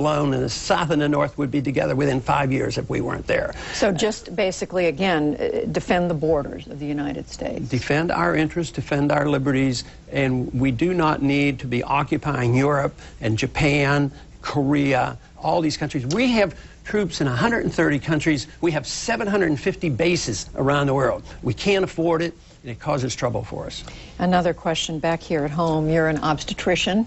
alone, and the South and the North would be together within 5 years if we weren't there. So just basically, again, defend the borders of the United States. Defend our interests, defend our liberties, and we do not need to be occupying Europe and Japan, Korea, all these countries. We have troops in 130 countries. We have 750 bases around the world. We can't afford it, and it causes trouble for us. Another question back here at home. You're an obstetrician.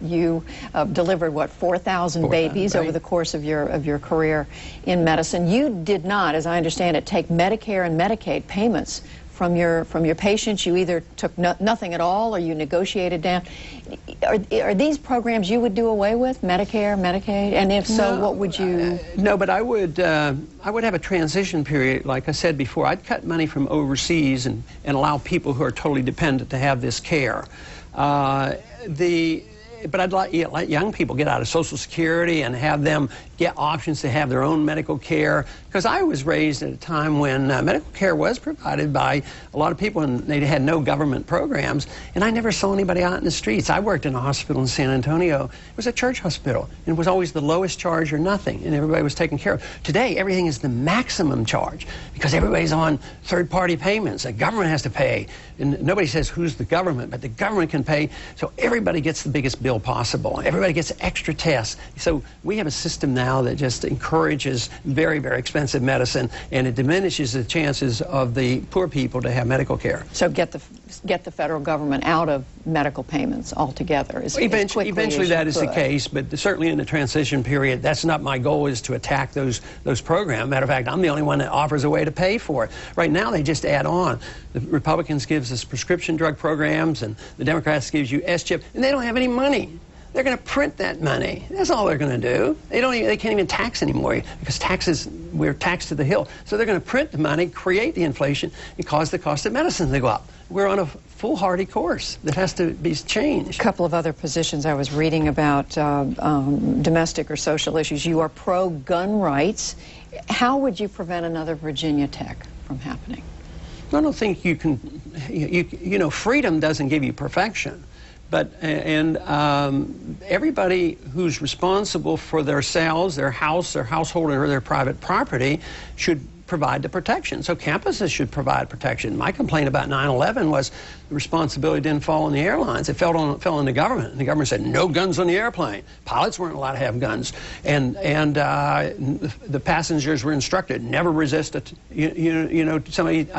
You delivered, what, 4,000 babies over the course of your career in medicine. You did not, as I understand it, take Medicare and Medicaid payments from your patients. You either took nothing at all or you negotiated down. Are these programs you would do away with, Medicare, Medicaid? And if so, no, what would you? No, but I would have a transition period. Like I said before, I'd cut money from overseas and allow people who are totally dependent to have this care. But I'd let young people get out of Social Security and have them get options to have their own medical care. Because I was raised at a time when medical care was provided by a lot of people, and they had no government programs. And I never saw anybody out in the streets. I worked in a hospital in San Antonio. It was a church hospital, and it was always the lowest charge or nothing, and everybody was taken care of. Today, everything is the maximum charge because everybody's on third-party payments. The government has to pay, and nobody says who's the government, but the government can pay. So everybody gets the biggest bill possible. Everybody gets extra tests. So we have a system now that just encourages very, very expensive medicine, and it diminishes the chances of the poor people to have medical care. So get the federal government out of medical payments altogether. Eventually that is the case, but certainly in the transition period, that's not my goal, is to attack those programs. Matter of fact, I'm the only one that offers a way to pay for it. Right now they just add on. The Republicans gives us prescription drug programs, and the Democrats gives you S-chip, and they don't have any money. They're going to print that money. That's all they're going to do. They can't even tax anymore because we're taxed to the hill. So they're going to print the money, create the inflation, and cause the cost of medicine to go up. We're on a foolhardy course that has to be changed. A couple of other positions I was reading about domestic or social issues. You are pro-gun rights. How would you prevent another Virginia Tech from happening? I don't think you can. You know, freedom doesn't give you perfection. But everybody who's responsible for themselves, their house, their household, or their private property should provide the protection. So campuses should provide protection. My complaint about 9/11 was the responsibility didn't fall on the airlines. It fell on the government. And the government said no guns on the airplane. Pilots weren't allowed to have guns, and the passengers were instructed never resist a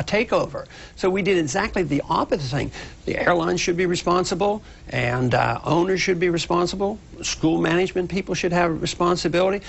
takeover. So we did exactly the opposite thing. The airlines should be responsible, and owners should be responsible. School management people should have responsibility.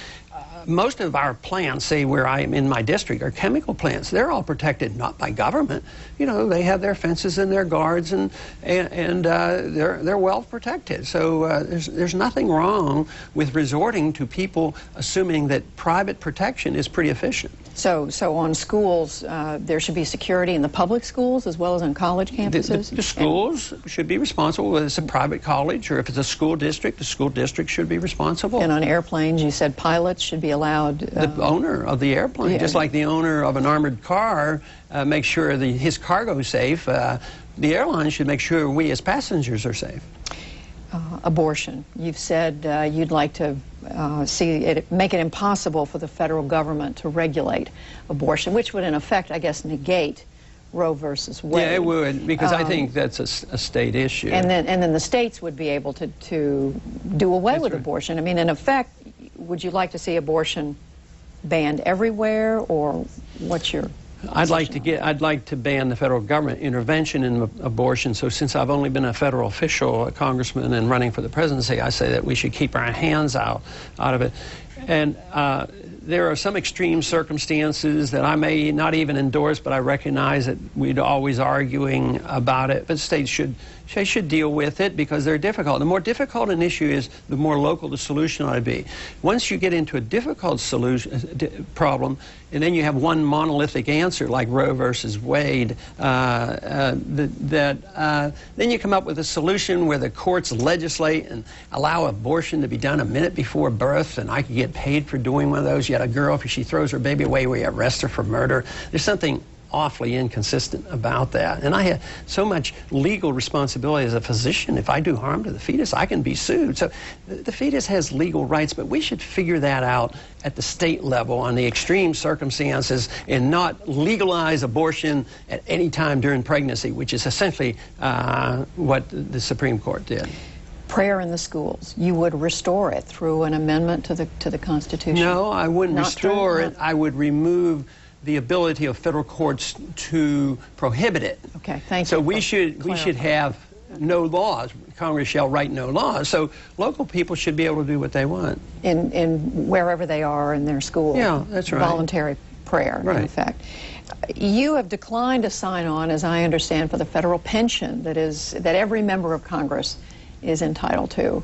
Most of our plants, say where I am in my district, are chemical plants. They're all protected not by government. You know, they have their fences and their guards, and they're well protected. So there's nothing wrong with resorting to people assuming that private protection is pretty efficient. So on schools, there should be security in the public schools as well as on college campuses? The schools should be responsible, whether it's a private college or if it's a school district, the school district should be responsible. And on airplanes, you said pilots should be allowed? The owner of the airplane, just like the owner of an armored car makes sure his cargo is safe, the airline should make sure we as passengers are safe. Abortion. You've said you'd like to make it impossible for the federal government to regulate abortion, which would in effect, I guess, negate Roe versus Wade. Yeah, it would, because I think that's a state issue. And then the states would be able to do away with abortion. I mean, in effect, would you like to see abortion banned everywhere, or what's your I'd like to ban the federal government intervention in abortion. So since I've only been a federal official, a congressman, and running for the presidency, I say that we should keep our hands out of it. And there are some extreme circumstances that I may not even endorse, but I recognize that we'd always arguing about it. But states should deal with it because they're difficult. The more difficult an issue is, the more local the solution ought to be. Once you get into a difficult problem, and then you have one monolithic answer like Roe versus Wade, then you come up with a solution where the courts legislate and allow abortion to be done a minute before birth, and I could get paid for doing one of those. You had a girl, if she throws her baby away, we arrest her for murder. There's something awfully inconsistent about that. And I have so much legal responsibility as a physician. If I do harm to the fetus, I can be sued. So the fetus has legal rights, but we should figure that out at the state level on the extreme circumstances and not legalize abortion at any time during pregnancy, which is essentially what the Supreme Court did. Prayer in the schools, you would restore it through an amendment to the Constitution? No, I wouldn't restore it. I would remove the ability of federal courts to prohibit it. Okay, thank you. So we should have no laws. Congress shall write no laws. So local people should be able to do what they want. In wherever they are in their school. Yeah, that's right. Voluntary prayer, in effect. You have declined to sign on, as I understand, for the federal pension that every member of Congress is entitled to.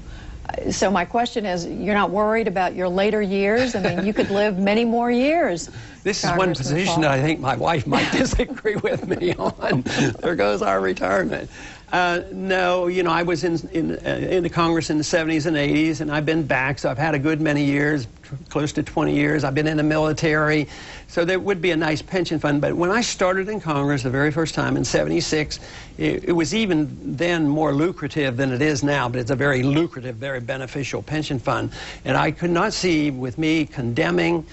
So my question is, you're not worried about your later years? I mean, you could live many more years. This is one position that I think my wife might disagree with me on. There goes our retirement. No, you know, I was into Congress in the 70s and 80s, and I've been back, so I've had a good many years, close to 20 years. I've been in the military, so there would be a nice pension fund. But when I started in Congress the very first time in '76, it was even then more lucrative than it is now, but it's a very lucrative, very beneficial pension fund. And I could not see, with me condemning,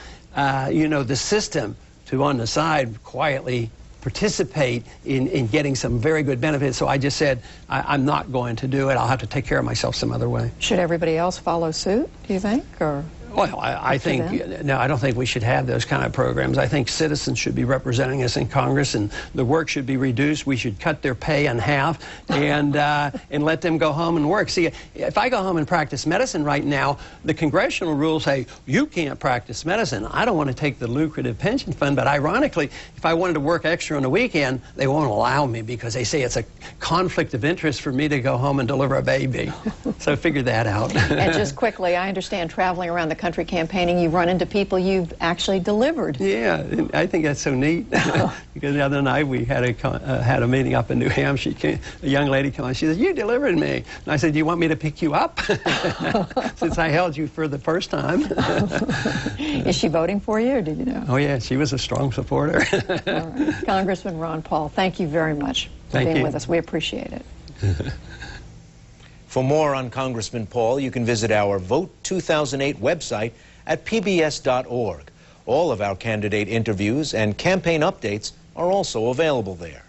you know, the system, to on the side quietly participate in getting some very good benefits. So I just said, I'm not going to do it. I'll have to take care of myself some other way. Should everybody else follow suit, do you think? Or well, I think, no, I don't think we should have those kind of programs. I think citizens should be representing us in Congress, and the work should be reduced. We should cut their pay in half and let them go home and work. See, if I go home and practice medicine right now, the congressional rules say, you can't practice medicine. I don't want to take the lucrative pension fund, but ironically, if I wanted to work extra on the weekend, they won't allow me because they say it's a conflict of interest for me to go home and deliver a baby. So figure that out. And just quickly, I understand traveling around the country campaigning, you run into people you've actually delivered. Yeah, I think that's so neat. Because the other night we had a meeting up in New Hampshire. A young lady came on. She said, "You delivered me." And I said, "Do you want me to pick you up?" Since I held you for the first time. Is she voting for you, or did you know? Oh yeah, she was a strong supporter. All right. Congressman Ron Paul, thank you very much for being with us. We appreciate it. For more on Congressman Paul, you can visit our Vote 2008 website at pbs.org. All of our candidate interviews and campaign updates are also available there.